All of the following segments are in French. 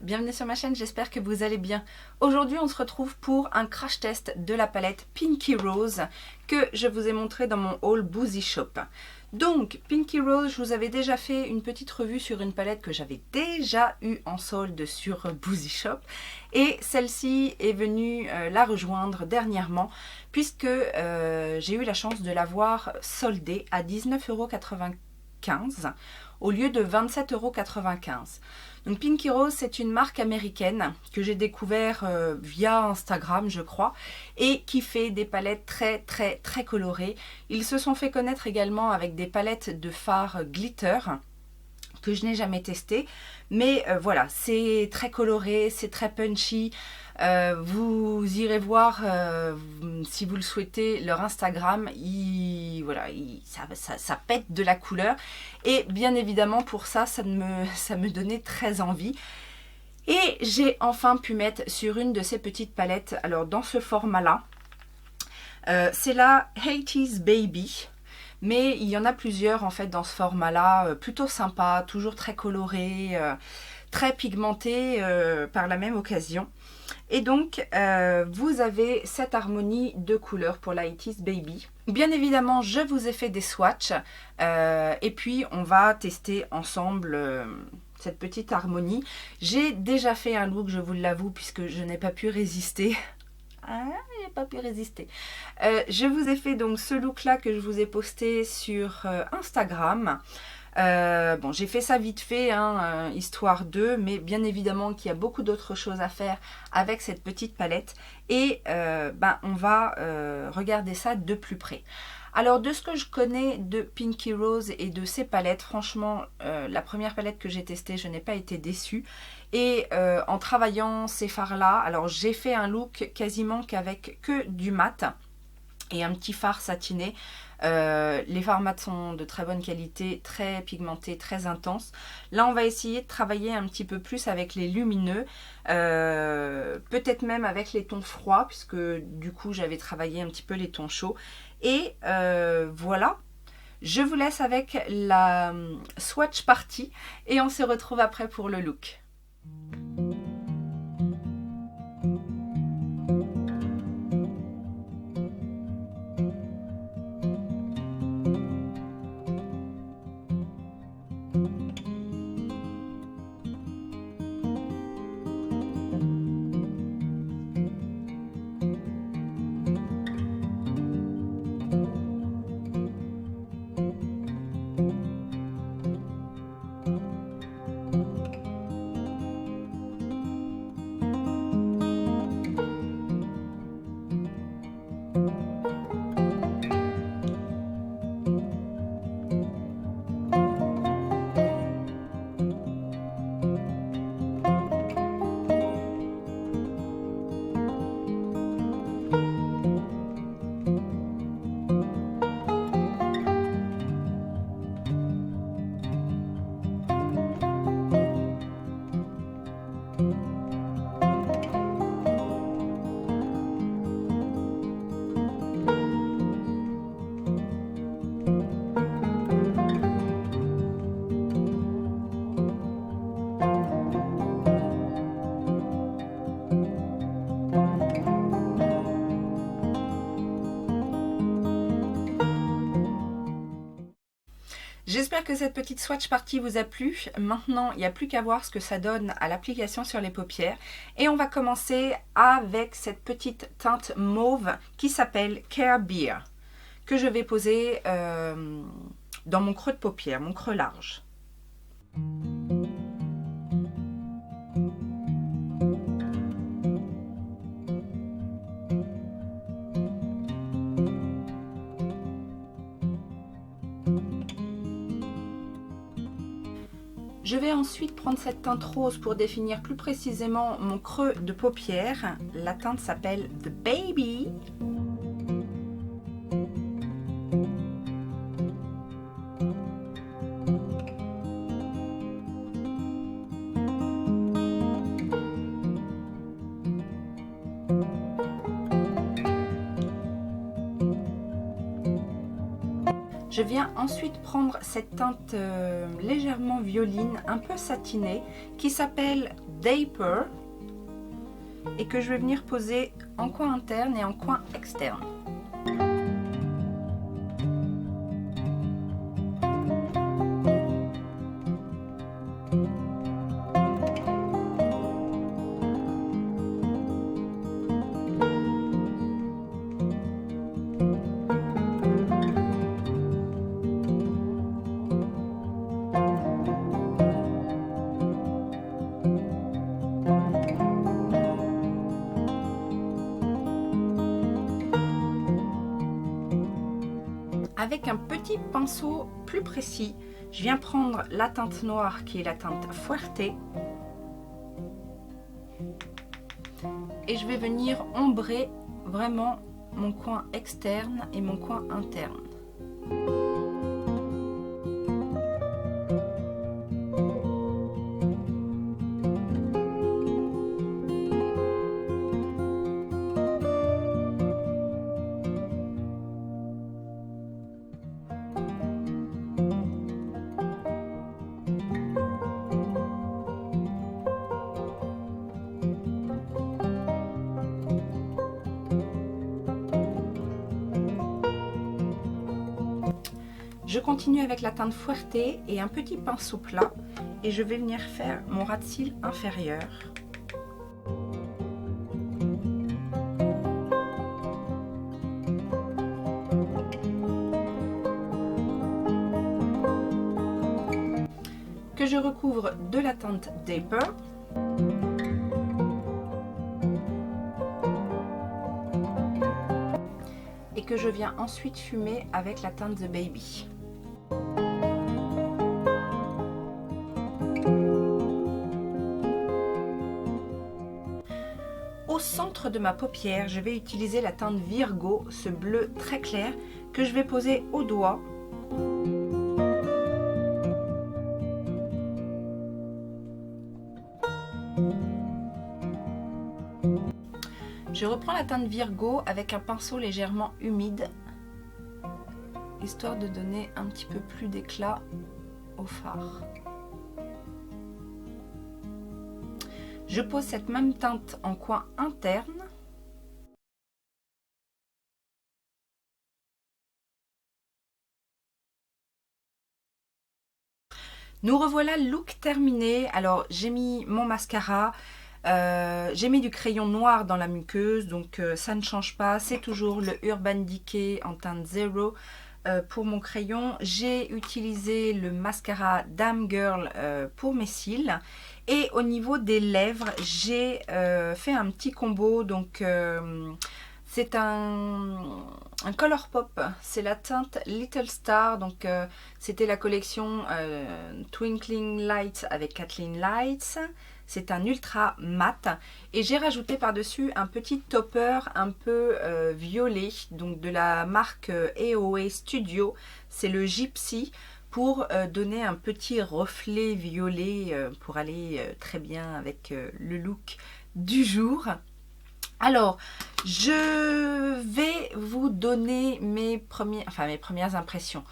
bienvenue sur ma chaîne, j'espère que vous allez bien. Aujourd'hui on se retrouve pour un crash test de la palette Pinky Rose que je vous ai montré dans mon haul Boozy Shop. Donc Pinky Rose, je vous avais déjà fait une petite revue sur une palette que j'avais déjà eu en solde sur Boozy Shop. Et celle-ci est venue la rejoindre dernièrement puisque j'ai eu la chance de l'avoir soldée à 19,95 € au lieu de 27,95 €. Donc Pinky Rose, c'est une marque américaine que j'ai découvert via Instagram, je crois, et qui fait des palettes très colorées. Ils se sont fait connaître également avec des palettes de fards glitter que je n'ai jamais testé, mais voilà, c'est très coloré, c'est très punchy. Vous irez voir si vous le souhaitez leur Instagram, ça pète de la couleur et bien évidemment pour ça, ça me donnait très envie. Et j'ai enfin pu mettre sur une de ces petites palettes, alors dans ce format là, c'est la 80's Baby. Mais il y en a plusieurs en fait dans ce format là, plutôt sympa, toujours très coloré, très pigmenté par la même occasion. Et donc vous avez cette harmonie de couleurs pour la 80's Baby. Bien évidemment je vous ai fait des swatchs et puis on va tester ensemble cette petite harmonie. J'ai déjà fait un look, je vous l'avoue, puisque je n'ai pas pu résister. Je vous ai fait donc ce look là que je vous ai posté sur Instagram. Bon, j'ai fait ça vite fait, hein, histoire de, mais bien évidemment qu'il y a beaucoup d'autres choses à faire avec cette petite palette et on va regarder ça de plus près. Alors de ce que je connais de Pinky Rose et de ses palettes, franchement la première palette que j'ai testée, je n'ai pas été déçue. Et en travaillant ces fards là, alors j'ai fait un look quasiment qu'avec que du mat et un petit fard satiné. Les fards mat sont de très bonne qualité, très pigmentés, très intenses. Là on va essayer de travailler un petit peu plus avec les lumineux, peut-être même avec les tons froids, puisque du coup j'avais travaillé un petit peu les tons chauds. Et voilà, je vous laisse avec la swatch party et on se retrouve après pour le look. J'espère que cette petite swatch party vous a plu. Maintenant, il n'y a plus qu'à voir ce que ça donne à l'application sur les paupières. Et on va commencer avec cette petite teinte mauve qui s'appelle Care Beer, que je vais poser dans mon creux de paupière, mon creux large. Je vais ensuite prendre cette teinte rose pour définir plus précisément mon creux de paupière. La teinte s'appelle The Baby. Je viens ensuite prendre cette teinte légèrement violine, un peu satinée, qui s'appelle Dapper et que je vais venir poser en coin interne et en coin externe. Avec un petit pinceau plus précis, je viens prendre la teinte noire qui est la teinte Fuerte et je vais venir ombrer vraiment mon coin externe et mon coin interne. Je continue avec la teinte Fuerte et un petit pinceau plat et je vais venir faire mon ras de cils inférieur. Que je recouvre de la teinte Dapper. Et que je viens ensuite fumer avec la teinte The Baby. Au centre de ma paupière, je vais utiliser la teinte Virgo, ce bleu très clair que je vais poser au doigt. Je reprends la teinte Virgo avec un pinceau légèrement humide, histoire de donner un petit peu plus d'éclat au fard. Je pose cette même teinte en coin interne. Nous revoilà, look terminé. Alors j'ai mis mon mascara, j'ai mis du crayon noir dans la muqueuse, donc ça ne change pas. C'est toujours le Urban Decay en teinte 0 pour mon crayon. J'ai utilisé le mascara Damn Girl pour mes cils. Et au niveau des lèvres, j'ai fait un petit combo. Donc c'est un Colourpop, c'est la teinte Little Star. Donc c'était la collection Twinkling Lights avec Kathleen Lights. C'est un ultra mat et j'ai rajouté par-dessus un petit topper un peu violet, donc de la marque AOA Studio. C'est le Gypsy pour donner un petit reflet violet pour aller très bien avec le look du jour. Alors, je vais vous donner mes premières impressions.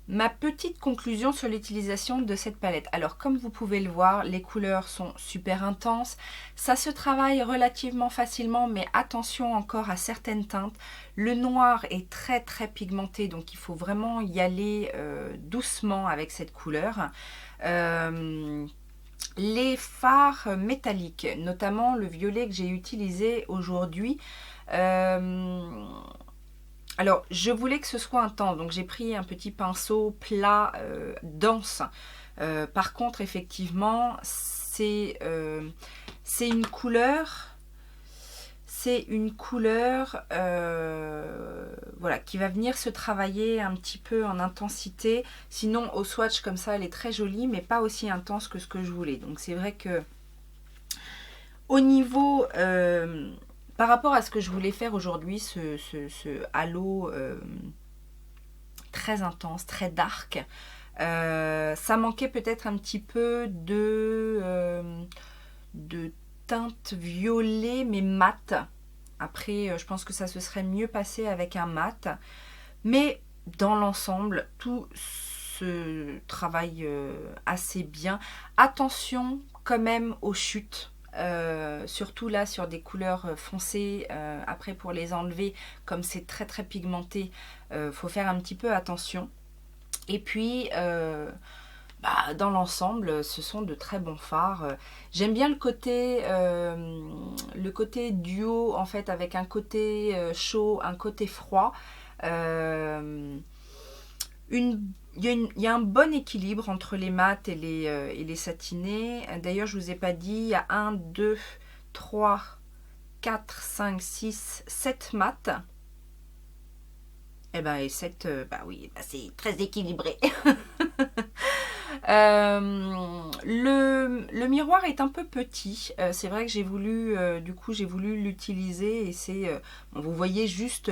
Ma petite conclusion sur l'utilisation de cette palette. Alors comme vous pouvez le voir, les couleurs sont super intenses. Ça se travaille relativement facilement, mais attention encore à certaines teintes. Le noir est très pigmenté, donc il faut vraiment y aller doucement avec cette couleur. Les fards métalliques, notamment le violet que j'ai utilisé aujourd'hui. Alors, je voulais que ce soit intense, donc j'ai pris un petit pinceau plat, dense. Par contre, effectivement, c'est une couleur, voilà, qui va venir se travailler un petit peu en intensité. Sinon, au swatch comme ça, elle est très jolie, mais pas aussi intense que ce que je voulais. Donc, c'est vrai que au niveau... par rapport à ce que je voulais faire aujourd'hui, ce halo très intense, très dark, ça manquait peut-être un petit peu de teinte violet mais mat. Après, je pense que ça se serait mieux passé avec un mat. Mais dans l'ensemble, tout se travaille assez bien. Attention quand même aux chutes. Surtout là sur des couleurs foncées, après pour les enlever, comme c'est très très pigmenté, faut faire un petit peu attention. Et puis dans l'ensemble, ce sont de très bons fards. J'aime bien le côté duo, en fait, avec un côté chaud, un côté froid. Il y a un bon équilibre entre les mats et les satinés. D'ailleurs, je ne vous ai pas dit, il y a 1, 2, 3, 4, 5, 6, 7 mats. Et 7, oui, c'est très équilibré. Le miroir est un peu petit. C'est vrai que j'ai voulu, j'ai voulu l'utiliser et c'est, vous voyez juste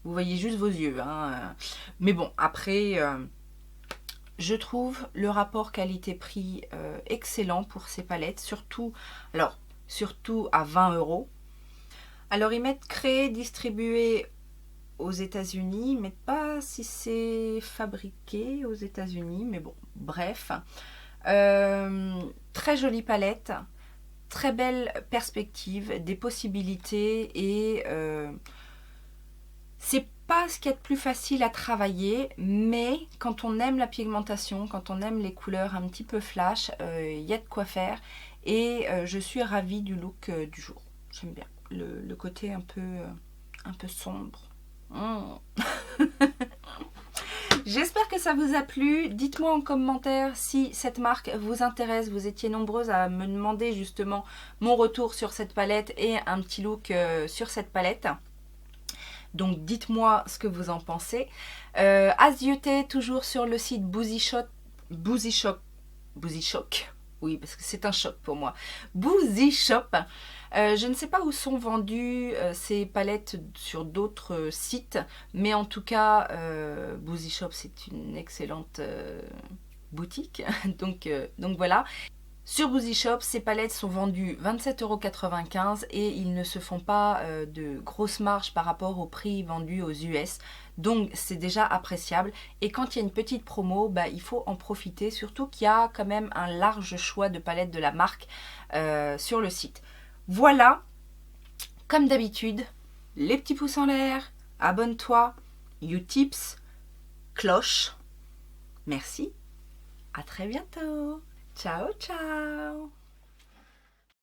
vos yeux. Hein. Mais bon, après, je trouve le rapport qualité-prix excellent pour ces palettes, surtout à 20 €. Alors ils mettent créé, distribué aux États-Unis, mais pas si c'est fabriqué aux États-Unis, mais bon, bref. Très jolie palette, très belle perspective, des possibilités et c'est pas ce qu'il y a de plus facile à travailler, mais quand on aime la pigmentation, quand on aime les couleurs un petit peu flash, il y a de quoi faire et je suis ravie du look du jour. J'aime bien le côté un peu sombre. J'espère que ça vous a plu. Dites-moi en commentaire si cette marque vous intéresse. Vous étiez nombreuses à me demander justement mon retour sur cette palette et un petit look sur cette palette. Donc dites-moi ce que vous en pensez. À zioter toujours sur le site Boozy Shock. Oui, parce que c'est un choc pour moi. Boozy Shop. Je ne sais pas où sont vendues ces palettes sur d'autres sites, mais en tout cas, Boozy Shop, c'est une excellente boutique. donc voilà. Sur Boozy Shop, ces palettes sont vendues 27,95 € et ils ne se font pas de grosses marges par rapport au prix vendu aux US. Donc c'est déjà appréciable. Et quand il y a une petite promo, il faut en profiter. Surtout qu'il y a quand même un large choix de palettes de la marque sur le site. Voilà, comme d'habitude, les petits pouces en l'air, abonne-toi, Utips, cloche. Merci, à très bientôt. Ciao, ciao.